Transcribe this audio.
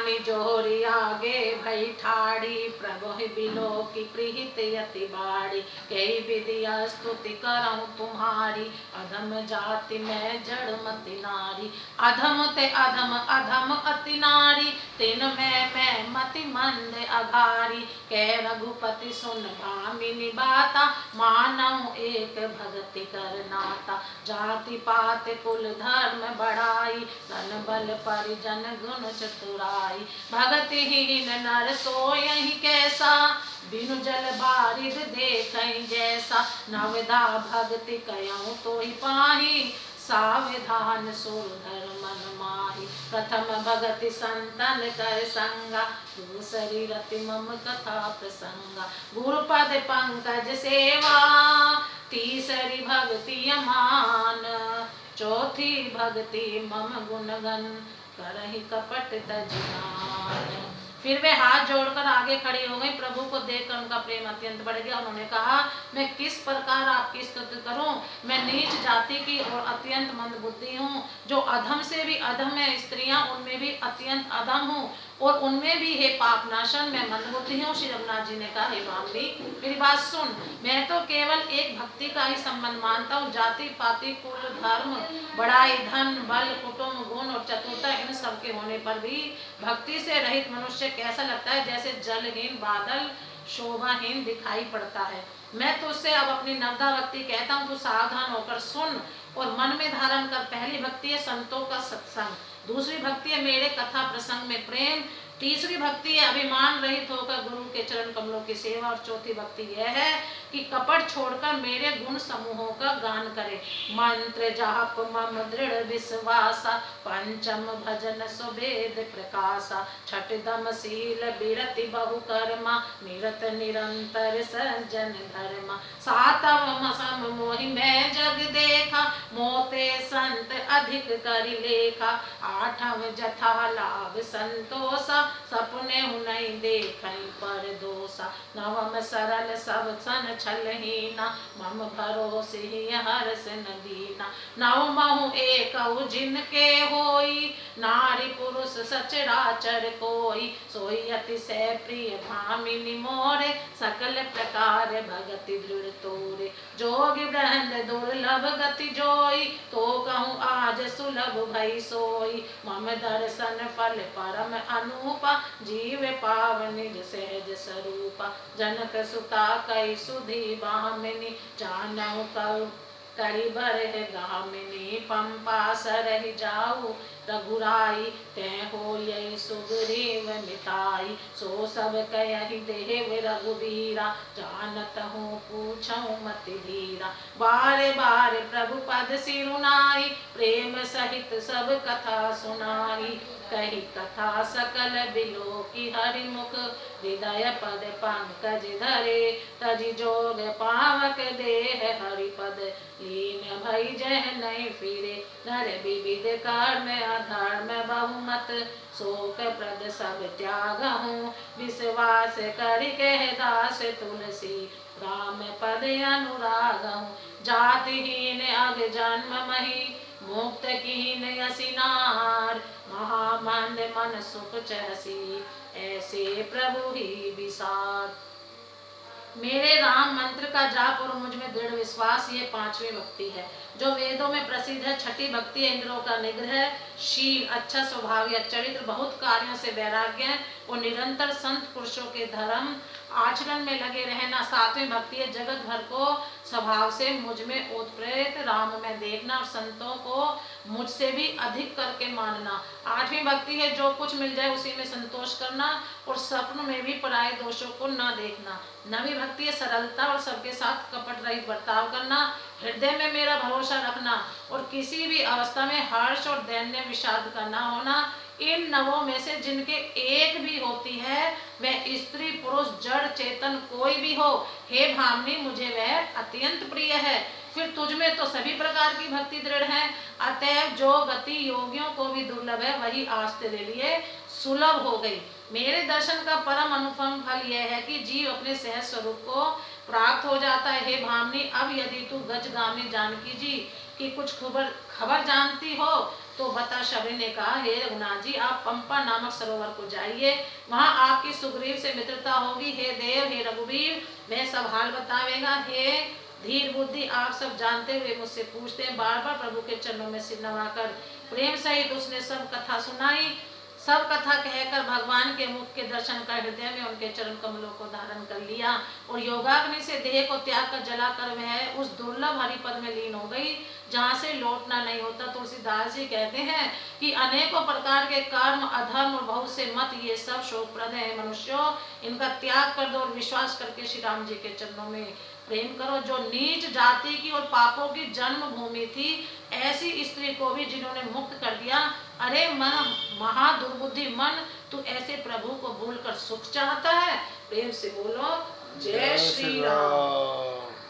बानी जोहरी आगे भई ठाड़ी, प्रभु बिलो की प्रीत यति बाड़ी, कई विधिया स्तुति करऊं तुम्हारी, अधम जाति में जड़ मति नारी, अधम ते अधम अधम अति नारी, तिन में मैं मति मंद अघारी, कह रघुपति सुन भामिनी बाता, मानऊ एक भगति कर नाता, जाति पात कुल धर्म बढ़ाई, धन बल परिजन गुण चतुराई, भगतिहीन नर सोयहि कैसा, बिनु जल बारिद देखहि जैसा, नवधा भक्ति कयऊं तोहि पाहि, सावधान सुरधर मन माहि, प्रथम भगति संतन कर संगा, दूसरी रति मम कथा प्रसंगा, गुरुपद पंकज सेवा, तीसरी भक्ति अमान, चौथी भक्ति मम गुणगन, करहि कपट तजनान। फिर वे हाथ जोड़कर आगे खड़ी हो गई। प्रभु को देखकर उनका प्रेम अत्यंत बढ़ गया। उन्होंने कहा, मैं किस प्रकार आपकी स्तुति करूं? मैं नीच जाति की और अत्यंत मंद बुद्धि हूँ, जो अधम से भी अधम है, स्त्रियां उनमें भी अत्यंत अधम हूँ, और उनमें भी हे पापनाशन मैं मंदबुद्धि हूँ। श्री रघुनाथ जी ने कहा, हे भामी मेरी बात सुन, मैं तो केवल एक भक्ति का ही संबंध मानता हूँ। जाति पाति कुल धर्म बड़ाई धन बल कुटुंब गुण और चतुरता इन सब के होने पर भी भक्ति से रहित मनुष्य कैसा लगता है, जैसे जलहीन बादल शोभाहीन दिखाई पड़ता है। मैं तुझसे अब अपनी नवधा भक्ति कहता हूँ, तू सावधान होकर सुन और मन में धारण कर। पहली भक्ति है संतों का सत्संग, दूसरी भक्ति है मेरे कथा प्रसंग में प्रेम, तीसरी भक्ति है अभिमान रहित होकर गुरु के चरण कमलों की सेवा, और चौथी भक्ति यह है कि कपट छोड़कर मेरे गुण समूहों का गान करे। मंत्र जाप मम दृढ़ विश्वासा, पंचम भजन सुभेद प्रकाशा, छठ दम शील बिरति बहु कर्मा, निरत निरंतर सज्जन धर्मा, सातवम सम मोहि मैं जग देखा, मोते संत अधिक करि लेखा, आठव जथा लाभ संतोषा, सपने नहीं देखई पर दोषा, नवम सरल सब सन छलहीना, मम भरोसे हर्ष न दीना, नवमहु एकउ जिनके होई, नारी पुरुष सचराचर कोई, सोई अतिशय प्रिय भामिनी मोरे, सकल प्रकार भगति दृढ़ तोरे, जोग गहन दुर्लभ गति जोई, तो कहूँ आज सुलभ भई सोई, मम दर्शन फल परम अनूपा, जीव पावन निज सहज स्वरूपा, जनक सुता कई सुधी बामिनी, जानऊ कऊ करी बरह गामिनी, पंपा सरहि जाऊ रघुराई, तै हो यही सुग्रीव मिताई, सो सब कयहि देव रघुबीरा, जानत हूँ पूछऊँ मति धीरा, बारे बारे प्रभु पद सिरुनाई, प्रेम सहित सब कथा सुनाई, कही कथा सकल बिलो की हरिमुख, हृदय पद पंकज धरे, तजि जोग पावक देह हरिपद, लीन भई जह नहीं फिरे, नर विविध कर्म अधर्म बहुमत, शोक प्रद सब त्याग हूँ, विश्वास करि कह दास तुलसी, राम पद अनुराग हूँ, जातिहीन अग जन्म मही, मुक्त कीन असिनार, महामंद मन सुख चहसी, ऐसे प्रभु ही विसार। मेरे राम मंत्र का जाप और मुझ में दृढ़ विश्वास, ये पांचवी भक्ति है जो वेदों में प्रसिद्ध है। छठी भक्ति है इंद्रियों का निग्रह, शील अच्छा स्वभाव या चरित्र, बहुत कार्यों से वैराग्य और निरंतर संत पुरुषों के धर्म आचरण में लगे रहना। सातवीं भक्ति है जगत भर को स्वभाव से मुझ में ओतप्रेत राम में देखना और संतों को मुझसे भी अधिक करके मानना। आठवीं भक्ति है जो कुछ मिल जाए उसी में संतोष करना और स्वप्न में भी पराये दोषों को न देखना। नवी भक्ति है सरलता और सबके साथ कपट रहित बर्ताव करना, हृदय में मेरा भरोसा रखना और किसी भी अवस्था में हर्ष और दैन्य विषाद का न होना। इन नवों में से जिनके एक भी होती है, वह स्त्री पुरुष जड़ चेतन कोई भी हो, हे भामिनी मुझे वह अत्यंत प्रिय है। फिर तुझ में तो सभी प्रकार की भक्ति दृढ़ है, अतएव जो गति योगियों को भी दुर्लभ है वही आज तेरे लिए सुलभ हो गई। मेरे दर्शन का परम अनुपम फल यह है कि जीव अपने सहज स्वरूप को प्राप्त हो जाता है। हे भामिनी, अब यदि तू गजगामी जानकी जी की कुछ खबर जानती हो तो बता शबरी ने कहा, हे रघुनाथ जी, आप पंपा नामक सरोवर को जाइए, वहां आपकी सुग्रीव से मित्रता होगी। हे देव, हे रघुवीर, मैं सब हाल बतावेगा। हे धीर बुद्धि, आप सब जानते हुए मुझसे पूछते हैं। बार बार प्रभु के चरणों में सिर नवाकर प्रेम सहित उसने सब कथा सुनाई। सब कथा कहकर भगवान के मुख के दर्शन कर हृदय में उनके चरण कमलों को धारण कर लिया और योगाग्नि से देह को त्याग कर जलाकर वह उस दुर्लभ हरिपद में लीन हो गई जहाँ से लौटना नहीं होता। तुलसीदास जी कहते हैं कि अनेकों प्रकार के कर्म, अधर्म और बहुत से मत, ये सब शोकप्रद है मनुष्यों, इनका त्याग कर दो और विश्वास करके श्री राम जी के चरणों में प्रेम करो। जो नीच जाति की और पापों की जन्म भूमि थी, ऐसी स्त्री को भी जिन्होंने मुक्त कर दिया। अरे मन, महादुर्बुद्धि मन, तू ऐसे प्रभु को भूल कर सुख चाहता है? प्रेम से बोलो जय श्री राम।